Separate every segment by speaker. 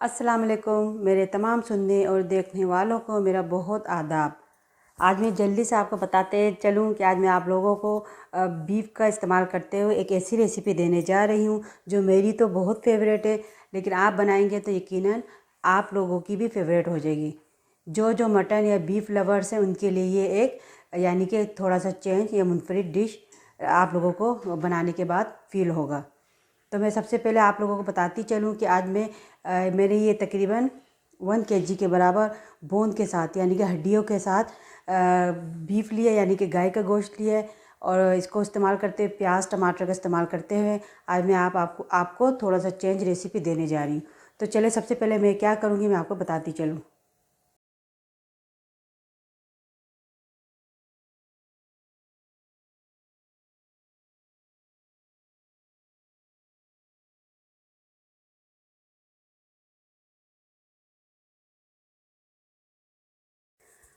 Speaker 1: अस्सलाम वालेकुम मेरे तमाम सुनने और देखने वालों को मेरा बहुत आदाब। आज मैं जल्दी से आपको बताते चलूँ कि आज मैं आप लोगों को बीफ का इस्तेमाल करते हुए एक ऐसी रेसिपी देने जा रही हूँ जो मेरी तो बहुत फेवरेट है, लेकिन आप बनाएंगे तो यकीनन आप लोगों की भी फेवरेट हो जाएगी। जो मटन या बीफ लवर्स हैं उनके लिए ये एक यानी कि थोड़ा सा चेंज या मुनफरिद डिश आप लोगों को बनाने के बाद फील होगा। तो मैं सबसे पहले आप लोगों को बताती चलूँ कि आज मैं मेरे ये तकरीबन 1 kg के बराबर बोन के साथ यानी कि हड्डियों के साथ बीफ लिया यानी कि गाय का गोश्त लिया है और इसको इस्तेमाल करते हुए प्याज टमाटर का इस्तेमाल करते हुए आज मैं आपको थोड़ा सा चेंज रेसिपी देने जा रही हूँ। तो चले सबसे पहले मैं क्या करूँगी मैं आपको बताती चलूँ।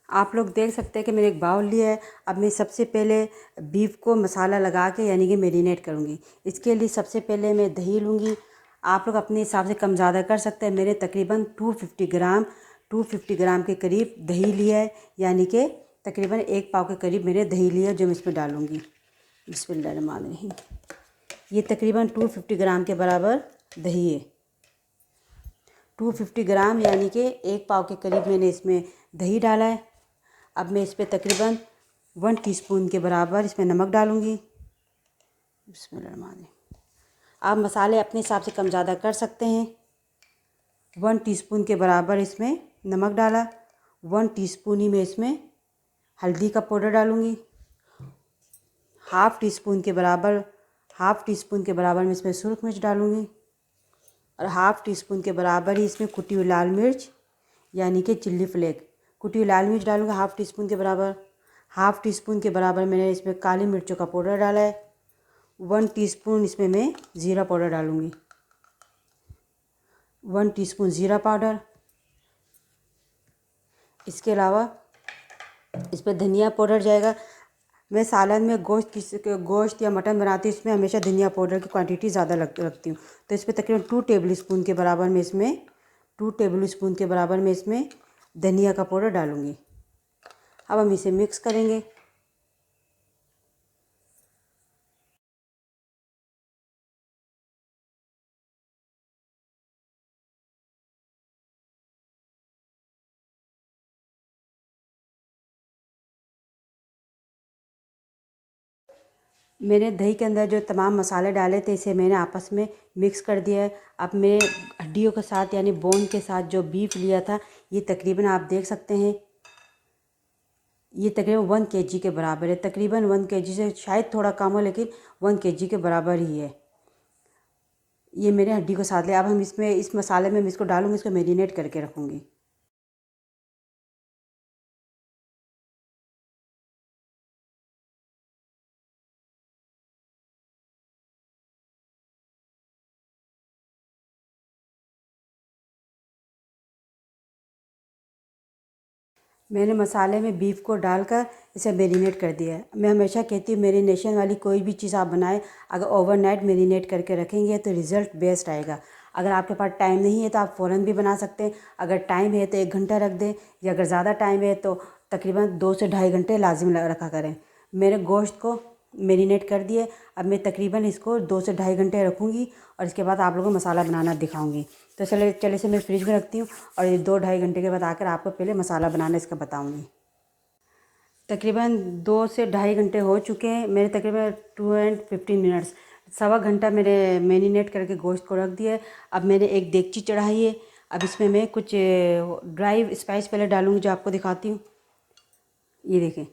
Speaker 1: आप लोग देख सकते हैं कि मैंने एक बाउल लिया है। अब मैं सबसे पहले बीफ को मसाला लगा के यानी कि मैरिनेट करूँगी। इसके लिए सबसे पहले मैं दही लूँगी। आप लोग अपने हिसाब से कम ज़्यादा कर सकते हैं। मैंने तकरीबन 250 ग्राम के करीब दही लिया है, यानी कि तकरीबन 1 पाव के करीब मैंने दही लिया है जो मैं इसमें डालूँगी। बिस्मिल्लाहिर्रहमानिर्रहीम। ये तकरीबन 250 ग्राम के बराबर दही है। 250 ग्राम यानी कि 1 पाव के करीब मैंने इसमें दही डाला है। अब मैं इस पर तकरीबन 1 टीस्पून के बराबर इसमें नमक डालूँगी। बिस्मिल्लाहिर्रहमानिर्रहीम। आप मसाले अपने हिसाब से कम ज़्यादा कर सकते हैं। 1 टीस्पून के बराबर इसमें नमक डाला। 1 टीस्पून ही मैं इसमें हल्दी का पाउडर डालूँगी। हाफ़ टी स्पून के बराबर मैं इसमें सुरख मिर्च डालूँगी और हाफ़ टी स्पून के बराबर ही इसमें कुटी हुई लाल मिर्च यानी कि चिल्ली फ्लेक कुटी हुई लाल मिर्च डालूँगा हाफ़ टी स्पून के बराबर। हाफ़ टी स्पून के बराबर मैंने इसमें काली मिर्चों का पाउडर डाला है। 1 टीस्पून इसमें मैं ज़ीरा पाउडर डालूँगी। 1 टीस्पून ज़ीरा पाउडर। इसके अलावा इस पर धनिया पाउडर जाएगा। मैं सालन में गोश्त या मटन बनाती हूँ, इसमें हमेशा धनिया पाउडर की क्वांटिटी ज़्यादा रखती हूँ। तो इस पर तकरीबन 2 टेबल स्पून के बराबर मैं इसमें धनिया का पाउडर डालूँगी। अब हम इसे मिक्स करेंगे। मैंने दही के अंदर जो तमाम मसाले डाले थे इसे मैंने आपस में मिक्स कर दिया है। अब मैं हड्डियों के साथ यानी बोन के साथ जो बीफ लिया था ये तकरीबन आप देख सकते हैं ये तकरीबन 1 kg के बराबर है। तकरीबन 1 kg से शायद थोड़ा कम हो लेकिन 1 kg के बराबर ही है। ये मैंने हड्डी को साथ लिया। अब हम इसमें इस मसाले में इसको डालूँगी, इसको मैरिनेट करके रखूँगी। मैंने मसाले में बीफ को डालकर इसे मैरिनेट कर दिया है। मैं हमेशा कहती हूँ मैरिनेशन वाली कोई भी चीज़ आप बनाएं अगर ओवरनाइट मैरिनेट करके रखेंगे तो रिज़ल्ट बेस्ट आएगा। अगर आपके पास टाइम नहीं है तो आप फ़ौरन भी बना सकते हैं। अगर टाइम है तो 1 घंटा रख दें या अगर ज़्यादा टाइम है तो तकरीबन 2 से ढाई घंटे लाजिम रखा करें। मेरे गोश्त को मैरिनेट कर दिए। अब मैं तकरीबन इसको 2 से ढाई घंटे रखूँगी और इसके बाद आप लोगों को मसाला बनाना दिखाऊँगी। तो चले से मैं फ्रिज में रखती हूँ और ये 2 ढाई घंटे के बाद आकर आपको पहले मसाला बनाना इसका बताऊँगी। तकरीबन 2 से ढाई घंटे हो चुके हैं। मैंने तकरीबन 2 and 15 मिनट्स 1.25 घंटा मेरे मैरिनेट करके गोश्त को रख दिया है। अब मैंने एक देगची चढ़ाई है। अब इसमें मैं कुछ ड्राई स्पाइस पहले डालूँगी जो आपको दिखाती हूँ। ये देखें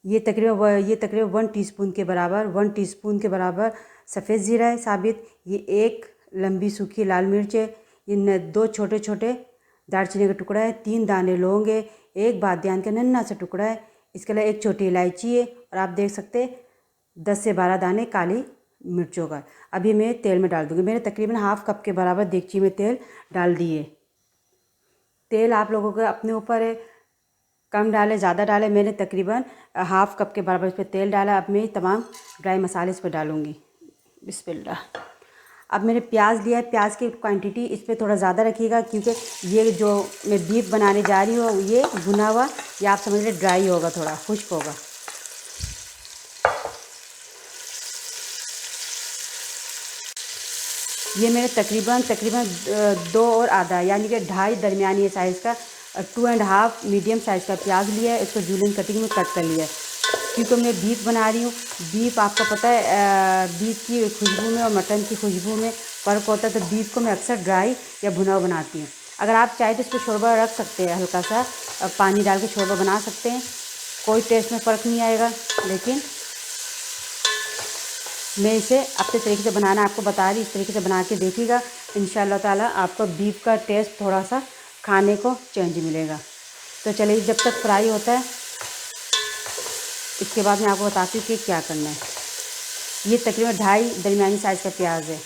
Speaker 1: ये तकरीबन 1 टीस्पून के बराबर सफ़ेद ज़ीरा है साबित। ये एक लंबी सूखी लाल मिर्च है। ये 2 छोटे छोटे दालचीनी का टुकड़ा है। 3 दाने लौंग है। एक बादियान का नन्हा सा टुकड़ा है। इसके अलावा एक छोटी इलायची है और आप देख सकते हैं 10 से 12 दाने काली मिर्चों का। अभी मैं तेल में डाल दूँगी। मैंने तकरीबन हाफ़ कप के बराबर देगची में तेल डाल दिए। तेल आप लोगों के अपने ऊपर है, कम डालें ज़्यादा डालें। मैंने तकरीबन हाफ़ कप के बराबर इस पर तेल डाला। अब मैं तमाम ड्राई मसाले इस पर डालूँगी। बिस्मिल्लाह। अब मैंने प्याज लिया है, प्याज की क्वांटिटी इस पर थोड़ा ज़्यादा रखिएगा, क्योंकि ये जो मैं बीफ बनाने जा रही हूँ ये भुना हुआ, ये आप समझ लें ड्राई होगा, थोड़ा खुश्क होगा। ये मैंने तकरीबन 2 और आधा यानी कि 2.5 दरमियानी साइज़ का 2.5 मीडियम साइज़ का प्याज लिया है। इसको जूलियन कटिंग में कट कर लिया है, क्योंकि मैं बीफ बना रही हूँ। बीफ आपको पता है बीफ की खुशबू में और मटन की खुशबू में फ़र्क होता है, तो बीफ को मैं अक्सर ड्राई या भुना हुआ बनाती हूँ। अगर आप चाहें तो इस पर शोरबा रख सकते हैं, हल्का सा पानी डाल के शोरबा बना सकते हैं, कोई टेस्ट में फ़र्क नहीं आएगा। लेकिन मैं इसे अपने तरीके से बनाना आपको बता रही, इस तरीके से बना के देखिएगा, इंशाल्लाह ताला आपको बीफ का टेस्ट थोड़ा सा खाने को चेंज मिलेगा। तो चलिए, जब तक फ्राई होता है इसके बाद मैं आपको बताती हूँ कि क्या करना है। ये तकरीबन 2.5 दरमियानी साइज़ का प्याज है।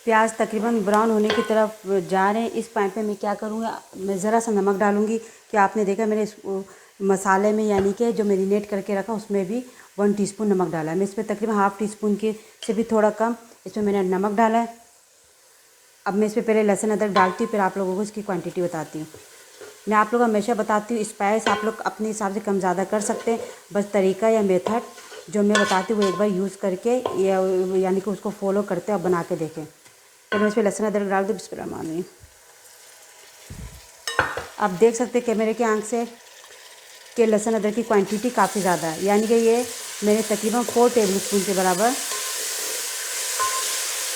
Speaker 1: प्याज तकरीबन ब्राउन होने की तरफ जा रहे हैं। इस पॉइंट पे मैं क्या करूँगा, मैं ज़रा सा नमक डालूँगी, कि आपने देखा मैंने इस मसाले में यानी कि जो मैरिनेट करके रखा उसमें भी 1 टीस्पून नमक डाला है। मैं इस पर तकरीबन हाफ़ टी स्पून के से भी थोड़ा कम इसमें मैंने नमक डाला है। अब मैं इस पर पहले लहसुन अदरक डालती हूँ, फिर आप लोगों को इसकी क्वांटिटी बताती हूँ। मैं आप लोग हमेशा बताती हूँ, स्पाइस आप लोग अपने हिसाब से कम ज़्यादा कर सकते हैं, बस तरीका या मेथड जो मैं बताती हूँ वो एक बार यूज़ करके या यानी कि उसको फॉलो करते और बना के देखें। तो मैं इसमें लहसुन अदरक डाल दूँ। बिस्मिल्लाह। आप देख सकते हैं कैमरे की आंख से कि लहसुन अदरक की क्वांटिटी काफ़ी ज़्यादा है, यानी कि ये मैंने तकरीबन 4 टेबल स्पून के बराबर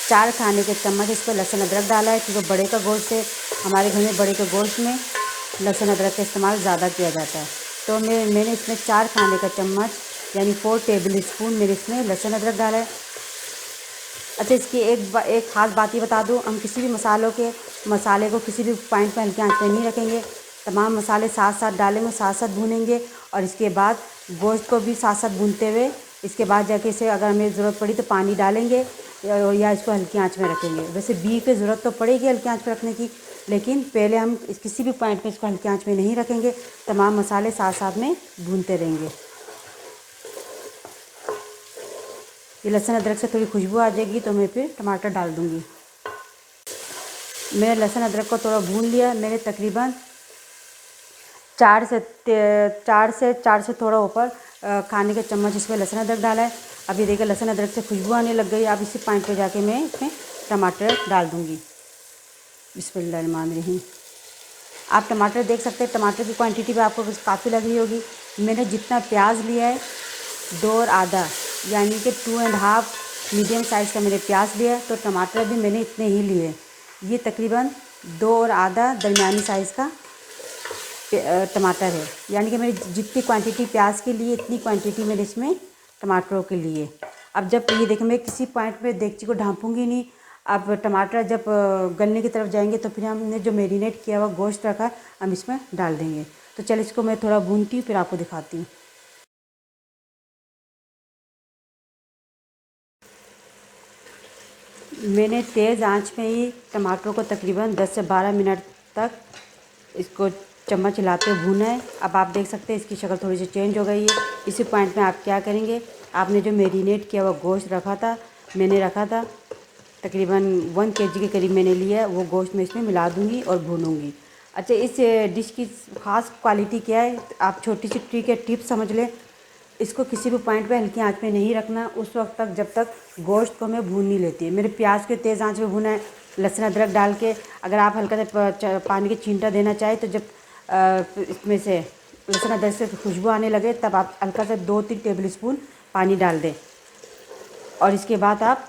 Speaker 1: 4 खाने के चम्मच इस पर लहसुन अदरक डाला है, क्योंकि बड़े का गोश्त है, हमारे घर में बड़े के गोश्त में लहसुन अदरक का इस्तेमाल ज़्यादा किया जाता है। तो मैंने इसमें 4 खाने का चम्मच यानी 4 टेबल स्पून मैंने इसमें लहसुन अदरक डाला है। अच्छा, इसकी एक ख़ास बात ये बता दूँ, हम किसी भी मसाले को किसी भी पॉइंट पर हल्की आंच पे नहीं रखेंगे। तमाम मसाले साथ साथ डालेंगे, साथ साथ भूनेंगे, और इसके बाद गोश्त को भी साथ साथ भूनते हुए इसके बाद जाके इसे अगर हमें ज़रूरत पड़ी तो पानी डालेंगे या इसको हल्की आंच में रखेंगे। वैसे बीफ की ज़रूरत तो पड़ेगी हल्की आंच पर रखने की, लेकिन पहले हम किसी भी पॉइंट पे इसको हल्की आंच में नहीं रखेंगे, तमाम मसाले साथ साथ में भूनते रहेंगे। ये लहसुन अदरक से थोड़ी खुशबू आ जाएगी तो मैं फिर टमाटर डाल दूँगी। मैंने लहसुन अदरक को थोड़ा भून लिया। मैंने तकरीबन 4 से थोड़ा ऊपर खाने के चम्मच इसमें लहसुन अदरक डाला है। अब ये देखिए लहसुन अदरक से खुशबू आने लग गई। अब इसी पॉइंट पे जाके मैं इसमें टमाटर डाल दूँगी। बिस्मिल्लाहिर्रहमानिर्रहीम। आप टमाटर देख सकते हैं, टमाटर की क्वांटिटी भी आपको काफ़ी लग रही होगी। मैंने जितना प्याज लिया है 2 और आधा यानी कि 2.5 मीडियम साइज़ का मैंने प्याज लिया है, तो टमाटर भी मैंने इतने ही लिए। ये तकरीबन 2 और आधा दरमियानी साइज़ का टमाटर है, यानी कि मैंने जितनी क्वांटिटी प्याज के लिए इतनी क्वांटिटी मैंने इसमें टमाटरों के लिए। अब जब ये देखें, मैं किसी पॉइंट पे देगची को ढाँपूंगी नहीं। अब टमाटर जब गलने की तरफ जाएंगे तो फिर हमने जो मैरिनेट किया हुआ गोश्त रखा है हम इसमें डाल देंगे। तो चल इसको मैं थोड़ा भूनती हूँ, फिर आपको दिखाती हूँ। मैंने तेज़ आंच में ही टमाटरों को तकरीबन 10 से 12 मिनट तक इसको चम्मच हिलाते हुए भूना है। अब आप देख सकते हैं इसकी शक्ल थोड़ी सी चेंज हो गई है। इसी पॉइंट में आप क्या करेंगे, आपने जो मैरिनेट किया हुआ गोश्त मैंने रखा था तकरीबन 1 केजी के करीब मैंने लिया, वो गोश्त मैं इसमें मिला दूँगी और भूनूँगी। अच्छा, इस डिश की ख़ास क्वालिटी क्या है, आप छोटी सी ट्रिक है, टिप समझ लें। इसको किसी भी पॉइंट पे हल्की आंच पे नहीं रखना उस वक्त तक जब तक गोश्त को मैं भून नहीं लेती है। मेरे प्याज के तेज़ आंच पे भुना है, लहसुन अदरक डाल के। अगर आप हल्का सा पानी की छींटा देना चाहें तो जब इसमें से लहसुन अदरक से खुशबू आने लगे तब आप हल्का सा 2-3 टेबल स्पून पानी डाल दें, और इसके बाद आप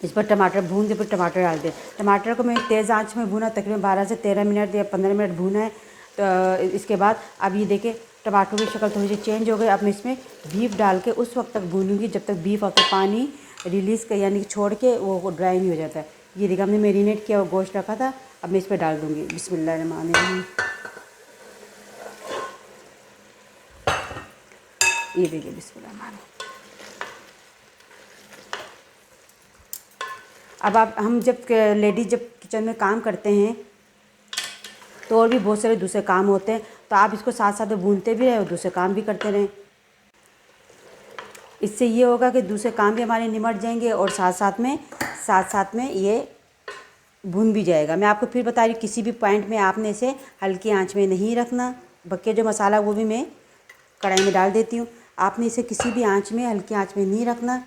Speaker 1: इस पर टमाटर भून के फिर टमाटर डाल दें। टमाटर को मैं तेज़ आंच में भूना, तकरीबन 12 से 13 मिनट या 15 मिनट भूना है। तो इसके बाद अब ये देखें टमाटर की शक्ल थोड़ी सी चेंज हो गई। अब मैं इसमें बीफ डाल के उस वक्त तक भूनूंगी जब तक बीफ अपना पानी रिलीज़ कर यानी कि छोड़ के वो ड्राई नहीं हो जाता है। ये देखिए हमने मैरिनेट किया वो गोश्त रखा था, अब मैं इस पर डाल दूँगी। बिस्मिल्लाहिर्रहमानिर्रहीम। ये देखिए बिस्मिल्लाह। अब आप हम जब लेडीज़ जब किचन में काम करते हैं तो और भी बहुत सारे दूसरे काम होते हैं, तो आप इसको साथ साथ में भूनते भी रहे और दूसरे काम भी करते रहें। इससे ये होगा कि दूसरे काम भी हमारे निमट जाएंगे और साथ साथ में ये भून भी जाएगा। मैं आपको फिर बता रही हूँ, किसी भी पॉइंट में आपने इसे हल्की आंच में नहीं रखना। बक्के जो मसाला वो भी मैं कढ़ाई में डाल देती हूँ। आपने इसे किसी भी आंच में, हल्की आंच में नहीं रखना।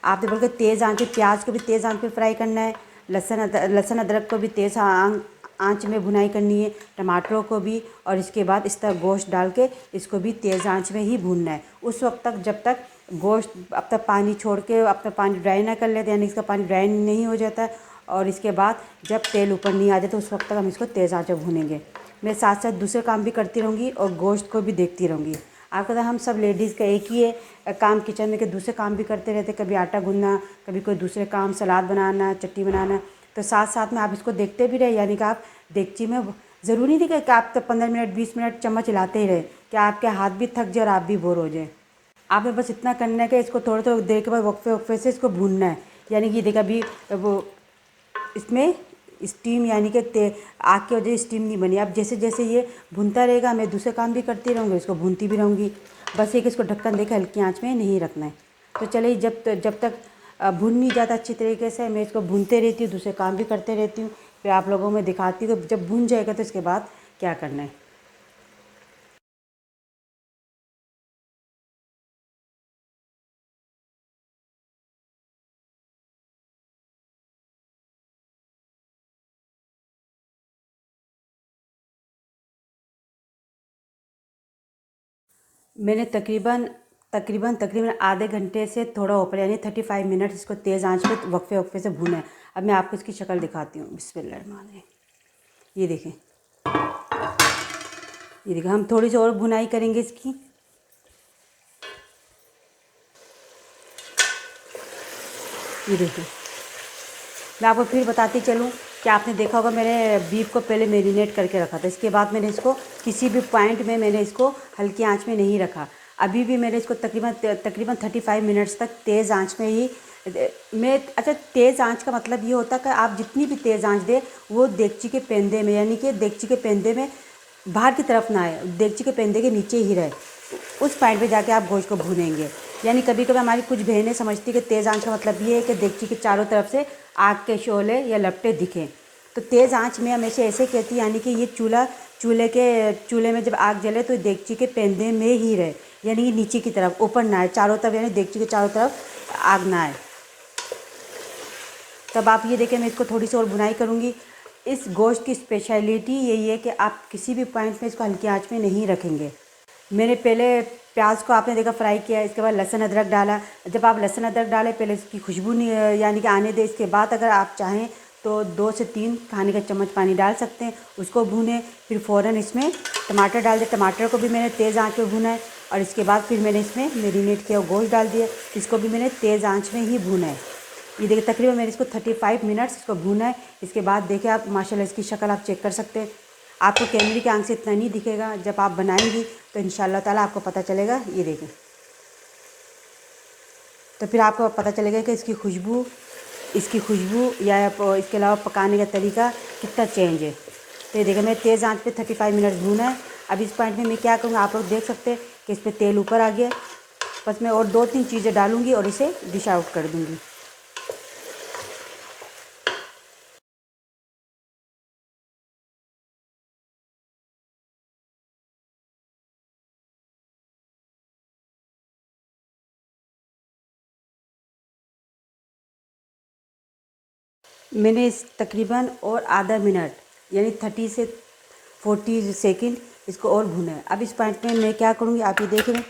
Speaker 1: आपने बल्कि तेज़ आंच पे, प्याज को भी तेज़ आंच पे फ्राई करना है, लहसुन अदरक को भी तेज़ आंच में भुनाई करनी है, टमाटरों को भी, और इसके बाद इस तरह गोश्त डाल के इसको भी तेज़ आंच में ही भूनना है उस वक्त तक जब तक गोश्त अब तक पानी छोड़ के अपना पानी ड्राई ना कर लेते, यानी इसका पानी ड्राई नहीं हो जाता है। और इसके बाद जब तेल ऊपर नहीं आ जाए तो उस वक्त तक हम इसको तेज़ आंच में भूनेंगे। मैं साथ साथ दूसरे काम भी करती रहूँगी और गोश्त को भी देखती रहूँगी। आपको पता हम सब लेडीज़ का एक ही है काम किचन में कि दूसरे काम भी करते रहते, कभी आटा गूंदना, कभी कोई दूसरे काम, सलाद बनाना, चटनी बनाना, तो साथ साथ में आप इसको देखते भी रहे। यानी कि आप देगची में, ज़रूरी नहीं कि आप तो 15 मिनट 20 मिनट चम्मच हिलाते ही रहे, कि आपके हाथ भी थक जाए और आप भी बोर हो जाए। आपने बस इतना करना है कि इसको थोड़ा थोड़ा देर के बाद वक्फे वक्फे से इसको भूनना है। यानी कि देखा अभी वो इसमें स्टीम, यानी कि आग की वजह से स्टीम नहीं बनी। अब जैसे जैसे ये भुनता रहेगा मैं दूसरे काम भी करती रहूँगी, इसको भूनती भी रहूँगी। बस एक इसको ढक्कन देकर हल्की आंच में नहीं रखना है। तो चलिए जब तक भुन नहीं जाता अच्छी तरीके से, मैं इसको भूनते रहती हूँ, दूसरे काम भी करते रहती हूँ। फिर आप लोगों में दिखाती हूँ जब भुन जाएगा तो इसके बाद क्या करना है। मैंने तकरीबन तकरीबन तकरीबन आधे घंटे से थोड़ा ऊपर, यानी 35 मिनट इसको तेज़ आंच पे वक्फे वक्फे से भूना है। अब मैं आपको इसकी शक्ल दिखाती हूँ। बिस्मिल्लाह। ये देखें, ये देखें, हम थोड़ी सी और भुनाई करेंगे इसकी। ये देखें, मैं आपको फिर बताती चलूँ कि आपने देखा होगा मैंने बीफ को पहले मैरिनेट करके रखा था। इसके बाद मैंने इसको किसी भी पॉइंट में मैंने इसको हल्की आंच में नहीं रखा। अभी भी मैंने इसको तकरीबन 35 मिनट्स तक तेज़ आंच में ही मैं, अच्छा, तेज़ आंच का मतलब ये होता है कि आप जितनी भी तेज़ आंच दे वो देगची के पेंदे में, यानी कि देगची के पेंदे में बाहर की तरफ ना आए, देगची के पेंदे के नीचे ही रहे। उस पॉइंट पे जाके आप गोश्त को भूनेंगे। यानी कभी कभी हमारी कुछ बहनें समझती कि तेज़ आंच का मतलब ये है कि देगची के चारों तरफ से आग के शोले या लपटें दिखें। तो तेज़ आंच में हमेशा ऐसे कहती है, यानी कि ये चूल्हे में जब आग जले तो देगची के पेंदे में ही रहे, यानी कि नीचे की तरफ, ऊपर ना आए, चारों तरफ, यानी देगची के चारों तरफ आग ना आए। तब आप ये देखें, मैं इसको थोड़ी सी और भुनाई करूँगी। इस गोश्त की स्पेशलिटी यही है कि आप किसी भी पॉइंट में इसको हल्की आंच में नहीं रखेंगे। मैंने पहले प्याज को आपने देखा फ्राई किया, इसके बाद लहसुन अदरक डाला। जब आप लहसुन अदरक डालें पहले इसकी खुशबू नहीं, यानी कि आने दें। इसके बाद अगर आप चाहें तो 2 से 3 खाने का चम्मच पानी डाल सकते हैं, उसको भूनें। फिर फ़ौरन इसमें टमाटर डाल दें। टमाटर को भी मैंने तेज़ आंच पे भूना है और इसके बाद फिर मैंने इसमें मैरिनेट किया गोश्त डाल दिया, इसको भी मैंने तेज़ आंच में ही भूना है। ये देखिए तकरीबन मैंने इसको 35 मिनट्स इसको भूना है। इसके बाद देखिए आप माशाल्लाह इसकी शक्ल आप चेक कर सकते हैं। आपको कैमरे की आंख से इतना नहीं दिखेगा, जब आप बनाएंगी तो इंशाल्लाह ताला आपको पता चलेगा। ये देखें, तो फिर आपको पता चलेगा कि इसकी खुशबू या इसके अलावा पकाने का तरीका कितना चेंज है। तो ये देखें, मैं तेज़ आंच पे 35 मिनट भूना है। अब इस पॉइंट में मैं क्या करूँगा, आप लोग देख सकते हैं कि इस पर तेल ऊपर आ गया। बस मैं और 2-3 चीज़ें डालूँगी और इसे डिश आउट कर दूँगी। मैंने इस तकरीबन और आधा मिनट, यानी 30 से 40 सेकंड इसको और भूना है। अब इस पॉइंट में मैं क्या करूँगी, आप ये देख रहे हैं,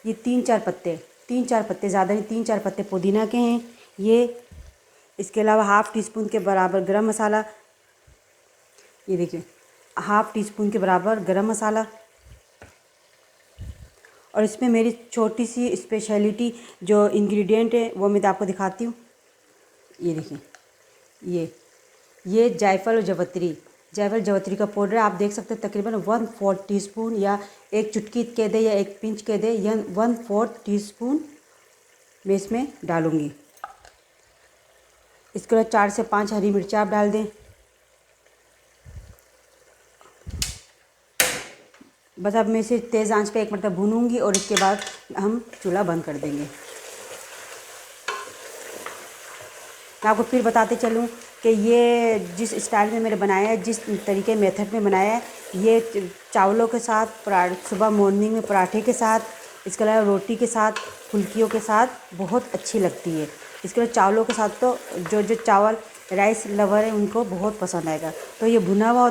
Speaker 1: ये 3-4 पत्ते, ज़्यादा नहीं, 3-4 पत्ते पुदीना के हैं ये। इसके अलावा हाफ़ टी स्पून के बराबर गरम मसाला, ये देखिए, हाफ़ टी स्पून के बराबर गरम मसाला। और इसमें मेरी छोटी सी स्पेशलिटी जो इंग्रेडिएंट है वो मैं आपको दिखाती हूँ। ये देखिए, ये ये जायफल जवत्री का पाउडर आप देख सकते हैं। तकरीबन 1/4 टीस्पून, या एक चुटकी कह दे या एक पिंच कह दे, या 1/4 टीस्पून मैं इसमें डालूँगी। इसके बाद 4 से 5 हरी मिर्ची आप डाल दें। बस अब मैं इसे तेज़ आंच पे 1 मिनट तक भूनूंगी और इसके बाद हम चूल्हा बंद कर देंगे। मैं आपको फिर बताते चलूँ कि ये जिस स्टाइल में मैंने बनाया है, जिस तरीके मेथड में बनाया है, ये चावलों के साथ, सुबह मॉर्निंग में पराठे के साथ, इसके अलावा रोटी के साथ, फुल्कियों के साथ बहुत अच्छी लगती है। इसके बाद चावलों के साथ तो जो चावल राइस लवर है उनको बहुत पसंद आएगा। तो ये भुना हुआ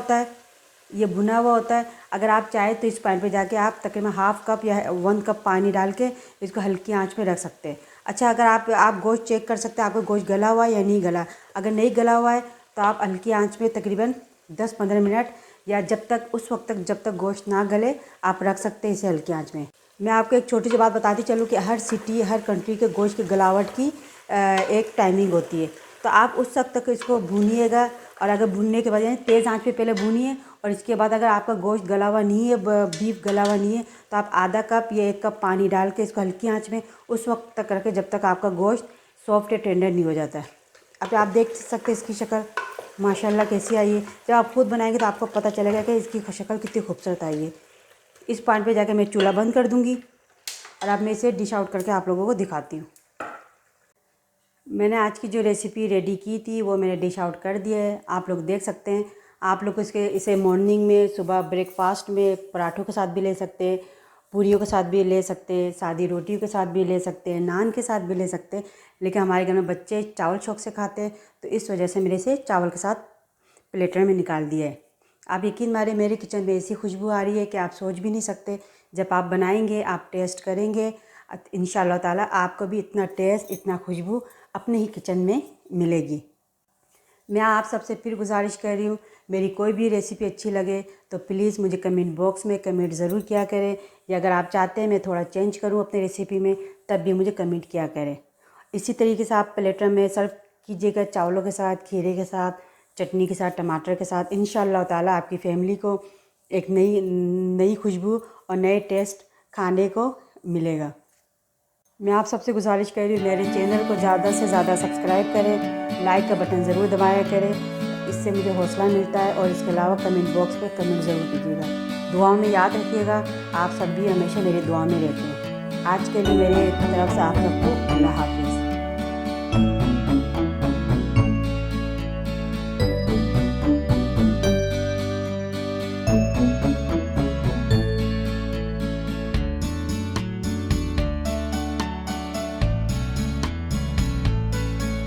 Speaker 1: होता है। अगर आप चाहें तो इस पैन पे जाके आप तकरीबन हाफ़ कप या 1 कप पानी डाल के इसको हल्की आंच में रख सकते हैं। अच्छा, अगर आप गोश्त चेक कर सकते हैं आपका गोश्त गला हुआ है या नहीं गला। अगर नहीं गला हुआ है तो आप हल्की आंच में तकरीबन 10-15 मिनट या उस वक्त तक जब तक गोश्त ना गले आप रख सकते हैं इसे हल्की आंच में। मैं आपको एक छोटी सी बात बताती चलूँ कि हर सिटी, हर कंट्री के गोश्त की गलावट की एक टाइमिंग होती है। तो आप उस वक्त तक इसको भूनिएगा, और अगर भूनने के बाद यानी तेज़ आंच पे पहले भूनिए, और इसके बाद अगर आपका गोश्त गला हुआ नहीं है, बीफ गला हुआ नहीं है, तो आप आधा कप या 1 कप पानी डाल के इसको हल्की आंच में उस वक्त तक रखें जब तक आपका गोश्त सॉफ्ट या टेंडर नहीं हो जाता है। अब आप देख सकते हैं इसकी शक्ल माशाल्लाह कैसी आई है। जब आप खुद बनाएंगे तो आपको पता चलेगा कि इसकी शक्ल कितनी खूबसूरत आई है। इस पॉइंट पे जाके मैं चूल्हा बंद कर दूँगी और अब मैं इसे डिश आउट करके आप लोगों को दिखाती हूँ। मैंने आज की जो रेसिपी रेडी की थी वो मैंने डिश आउट कर दिया है, आप लोग देख सकते हैं। आप लोग इसे मॉर्निंग में, सुबह ब्रेकफास्ट में पराठों के साथ भी ले सकते हैं, पूरियों के साथ भी ले सकते हैं, सादी रोटियों के साथ भी ले सकते हैं, नान के साथ भी ले सकते हैं। लेकिन हमारे घर में बच्चे चावल शौक से खाते हैं, तो इस वजह से मेरे से चावल के साथ प्लेटर में निकाल दिया है। आप यकीन मारे मेरे किचन में ऐसी खुशबू आ रही है कि आप सोच भी नहीं सकते। जब आप बनाएंगे, आप टेस्ट करेंगे, इंशाअल्लाह ताला आपको भी इतना टेस्ट, इतना खुशबू अपने ही किचन में मिलेगी। मैं आप सबसे फिर गुजारिश कर रही हूँ, मेरी कोई भी रेसिपी अच्छी लगे तो प्लीज़ मुझे कमेंट बॉक्स में कमेंट ज़रूर किया करें, या अगर आप चाहते हैं मैं थोड़ा चेंज करूँ अपनी रेसिपी में तब भी मुझे कमेंट किया करें। इसी तरीके से आप प्लेटर में सर्व कीजिएगा, चावलों के साथ, खीरे के साथ, चटनी के साथ, टमाटर के साथ। इंशाअल्लाह ताला आपकी फ़ैमिली को एक नई खुशबू और नए टेस्ट खाने को मिलेगा। मैं आप सबसे गुजारिश कर रही हूँ मेरे चैनल को ज़्यादा से ज़्यादा सब्सक्राइब करें, लाइक का बटन ज़रूर दबाया करें, इससे मुझे हौसला मिलता है। और इसके अलावा कमेंट बॉक्स पे कमेंट ज़रूर कीजिएगा। दुआओं में याद रखिएगा, आप सब भी हमेशा मेरी दुआ में रहते हैं। आज के लिए मेरे तरफ से आप सबको अल्लाह हाफ़िज़।